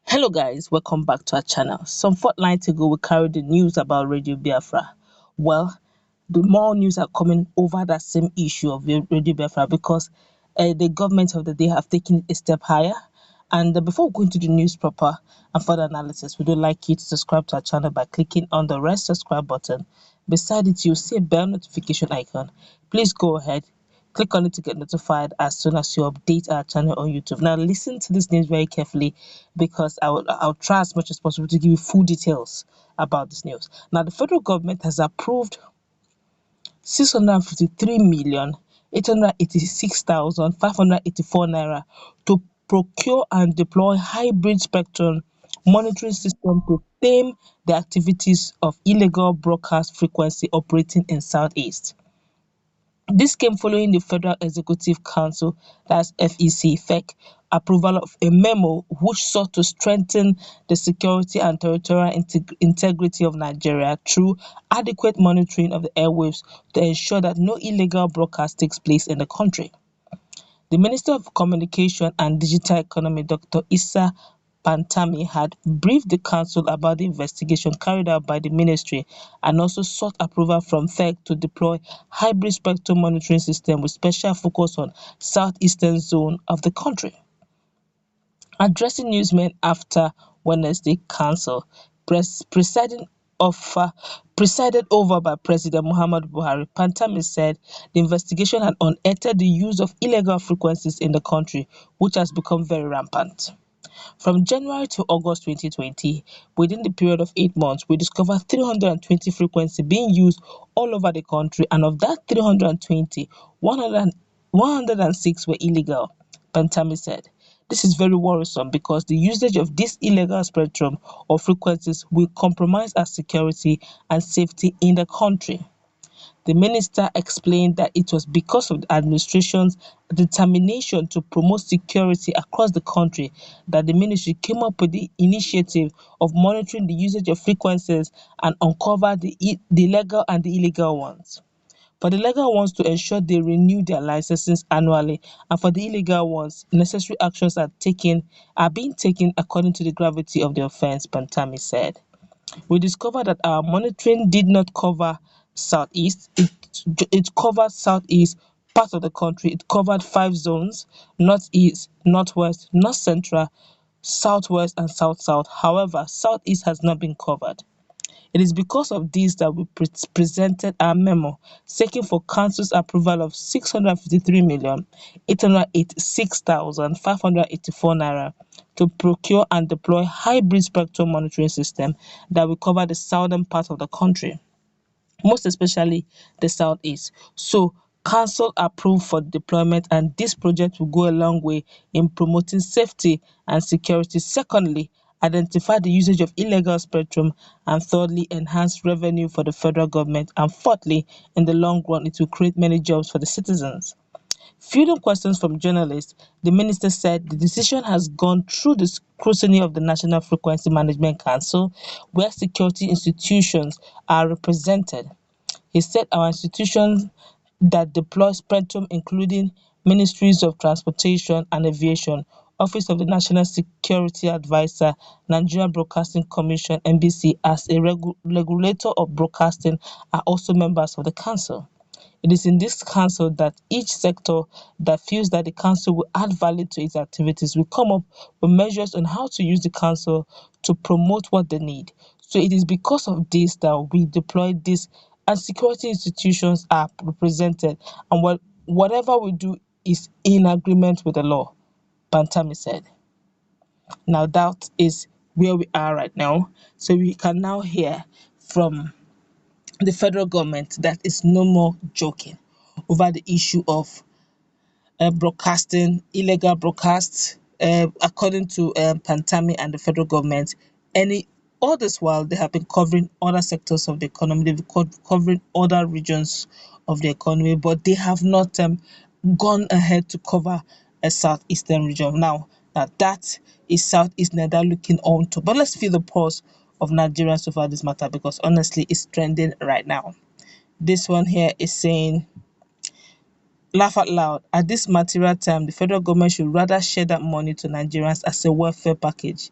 Hello guys, welcome back to our channel. Some fortnight ago we carried the news about Radio Biafra. Well, the more news are coming over that same issue of Radio Biafra because the government of the day have taken a step higher. And before we go into the news proper and further analysis, we would like you to subscribe to our channel by clicking on the red subscribe button. Beside it, you'll see a bell notification icon. Please go ahead, click on it to get notified as soon as you update our channel on YouTube. Now, listen to this news very carefully because I'll try as much as possible to give you full details about this news. Now, the federal government has approved 653,886,584 naira to procure and deploy hybrid spectrum monitoring system to tame the activities of illegal broadcast frequency operating in Southeast. This came following the Federal Executive Council, that's FEC, approval of a memo which sought to strengthen the security and territorial integrity of Nigeria through adequate monitoring of the airwaves to ensure that no illegal broadcast takes place in the country. The Minister of Communication and Digital Economy, Dr. Issa Pantami, had briefed the council about the investigation carried out by the ministry and also sought approval from FEC to deploy hybrid spectrum monitoring system with special focus on southeastern zone of the country. Addressing newsmen after Wednesday council, presiding presided over by President Muhammadu Buhari, Pantami said the investigation had unearthed the use of illegal frequencies in the country, which has become very rampant. From January to August 2020, within the period of 8 months, we discovered 320 frequencies being used all over the country, and of that 320, 106 were illegal, Pantami said. This is very worrisome because the usage of this illegal spectrum or frequencies will compromise our security and safety in the country. The minister explained that it was because of the administration's determination to promote security across the country that the ministry came up with the initiative of monitoring the usage of frequencies and uncover the legal and the illegal ones. For the legal ones to ensure they renew their licenses annually, and for the illegal ones, necessary actions are being taken according to the gravity of the offense, Pantami said. We discovered that our monitoring did not cover Southeast. It covered Southeast part of the country. It covered 5 zones: Northeast, Northwest, North Central, Southwest, and South-South. However, Southeast has not been covered. It is because of this that we presented our memo seeking for Council's approval of 653,886,584 naira to procure and deploy hybrid spectrum monitoring system that will cover the southern part of the country, most especially the southeast. So council approved for deployment, and this project will go a long way in promoting safety and security. Secondly, identify the usage of illegal spectrum, and thirdly, enhance revenue for the federal government, and fourthly, in the long run, it will create many jobs for the citizens. Fielding questions from journalists, the minister said the decision has gone through the scrutiny of the National Frequency Management Council, where security institutions are represented. He said our institutions that deploy spectrum, including Ministries of Transportation and Aviation, Office of the National Security Advisor, Nigerian Broadcasting Commission (NBC), as a regulator of broadcasting, are also members of the council. It is in this council that each sector that feels that the council will add value to its activities will come up with measures on how to use the council to promote what they need. So it is because of this that we deploy this, and security institutions are represented, and whatever we do is in agreement with the law, Pantami said. Now that is where we are right now. So we can now hear from the federal government that is no more joking over the issue of broadcasting, illegal broadcasts, according to Pantami and the federal government. All this while, they have been covering other sectors of the economy, they've been covering other regions of the economy, but they have not gone ahead to cover a southeastern region. Now that is Southeast Nigeria looking on to. But let's feel the pulse of Nigerians over this matter because honestly, it's trending right now. This one here is saying, laugh out loud. At this material time, the federal government should rather share that money to Nigerians as a welfare package.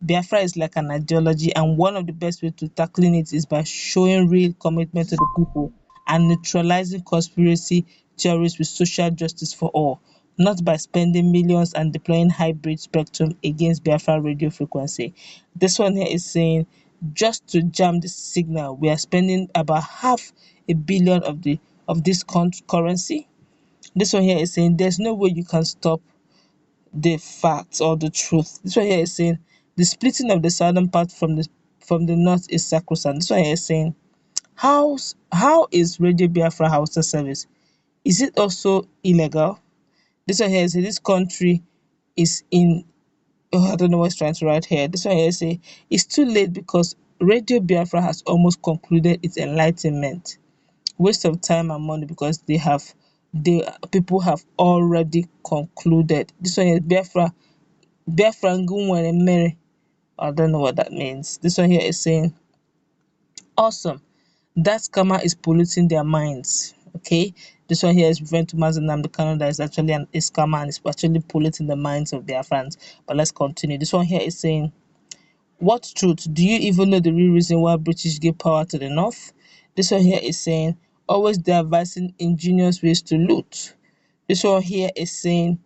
Biafra is like an ideology, and one of the best ways to tackling it is by showing real commitment to the people and neutralizing conspiracy theories with social justice for all, not by spending millions and deploying hybrid spectrum against Biafra radio frequency. This one here is saying just to jam the signal, we are spending about half a billion of this currency. This one here is saying there's no way you can stop the facts or the truth. This one here is saying the splitting of the southern part from the north is sacrosanct. This one here is saying how is Radio Biafra Hausa service? Is it also illegal? This one here is this country is in I don't know what's trying to write here. This one here say it's too late because Radio Biafra has almost concluded its enlightenment. Waste of time and money because the people have already concluded. This one is Biafra Ngunwere Mere. I don't know what that means. This one here is saying awesome. That scammer is polluting their minds. Okay, this one here is referring to Mazi Nnamdi Kanu that is actually a scammer and is actually polluting the minds of their fans. But let's continue. This one here is saying, what truth? Do you even know the real reason why British gave power to the North? This one here is saying, always devising ingenious ways to loot. This one here is saying,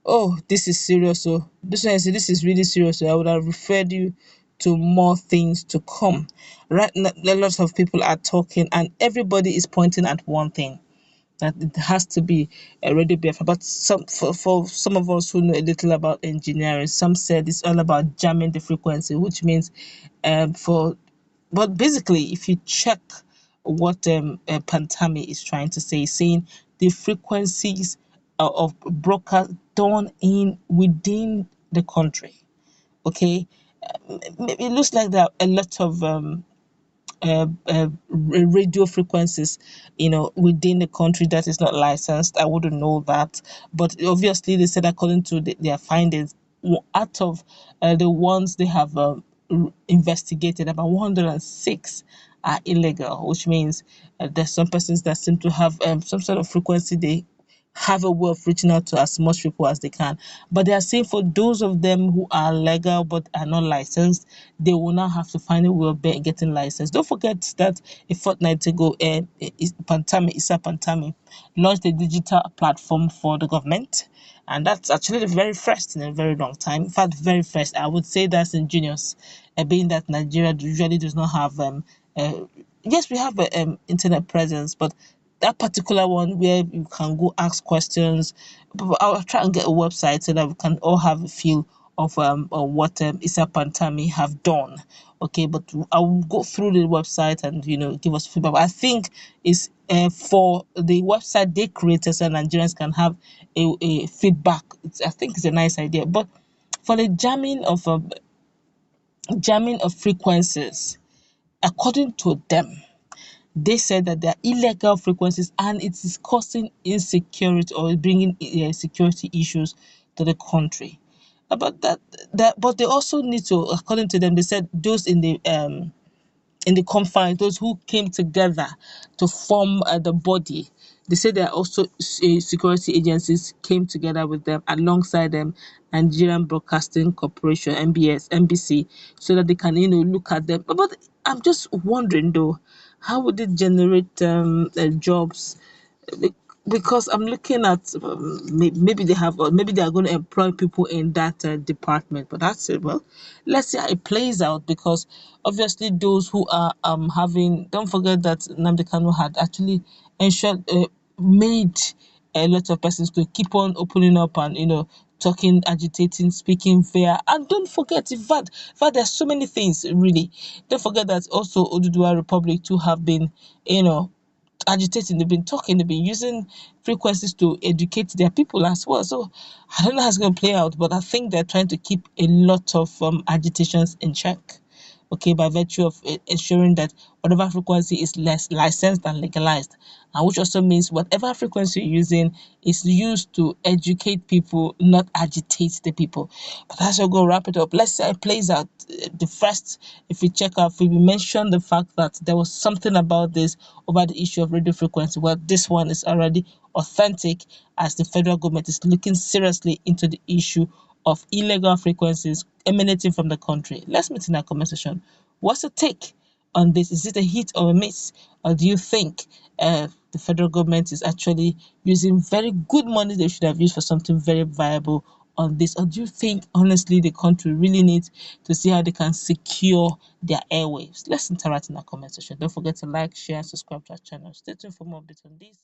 oh, this is serious. So this one is this is really serious. So I would have referred you to more things to come. Right now, a lot of people are talking, and everybody is pointing at one thing that it has to be a radio Biafra. But for some of us who know a little about engineering, some said it's all about jamming the frequency, which means for but basically if you check what Pantami is trying to say, saying the frequencies of broadcast done in within the country. Okay, it looks like there are a lot of radio frequencies, within the country that is not licensed. I wouldn't know that, but obviously they said according to their findings, out of the ones they have investigated, about 106 are illegal, which means there's some persons that seem to have some sort of frequency they have a way of reaching out to as much people as they can. But they are saying for those of them who are legal but are not licensed, they will now have to find a way of getting licensed. Don't forget that a fortnight ago, Isa Pantami launched a digital platform for the government. And that's actually the very first in a very long time. In fact, very first. I would say that's ingenious, being that Nigeria usually does not have yes, we have a internet presence, but that particular one where you can go ask questions. But I'll try and get a website so that we can all have a feel of what Isa Pantami have done. Okay, but I will go through the website and give us feedback. But I think it's for the website they created so Nigerians can have a feedback. I think it's a nice idea. But for the jamming of frequencies, according to them, they said that they are illegal frequencies and it is causing insecurity or bringing security issues to the country. But but they also need to, according to them, they said those in the confines, those who came together to form the body. They say there are also security agencies came together with them alongside them, Nigerian Broadcasting Corporation, NBS, NBC, so that they can look at them. But I'm just wondering though, how would it generate jobs? Be- because I'm looking at maybe they have, or maybe they are going to employ people in that department. But that's it. Well, let's see how it plays out, because obviously those who are having, don't forget that Nnamdi Kanu had actually ensured made a lot of persons to keep on opening up and talking, agitating, speaking fair. And don't forget, in fact there's so many things really. Don't forget that also Oduduwa Republic to have been agitating, they've been talking, they've been using frequencies to educate their people as well. So I don't know how it's going to play out, but I think they're trying to keep a lot of agitations in check. Okay, by virtue of ensuring that whatever frequency is less licensed and legalized, and which also means whatever frequency you're using is used to educate people, not agitate the people. But that's will go wrap it up. Let's say it plays out. The first, if we check out, if we mention the fact that there was something about this over the issue of radio frequency, well, this one is already authentic, as the federal government is looking seriously into the issue of illegal frequencies emanating from the country? Let's meet in our comment section. What's your take on this? Is it a hit or a miss? Or do you think the federal government is actually using very good money they should have used for something very viable on this? Or do you think, honestly, the country really needs to see how they can secure their airwaves? Let's interact in our comment section. Don't forget to like, share, and subscribe to our channel. Stay tuned for more updates on this.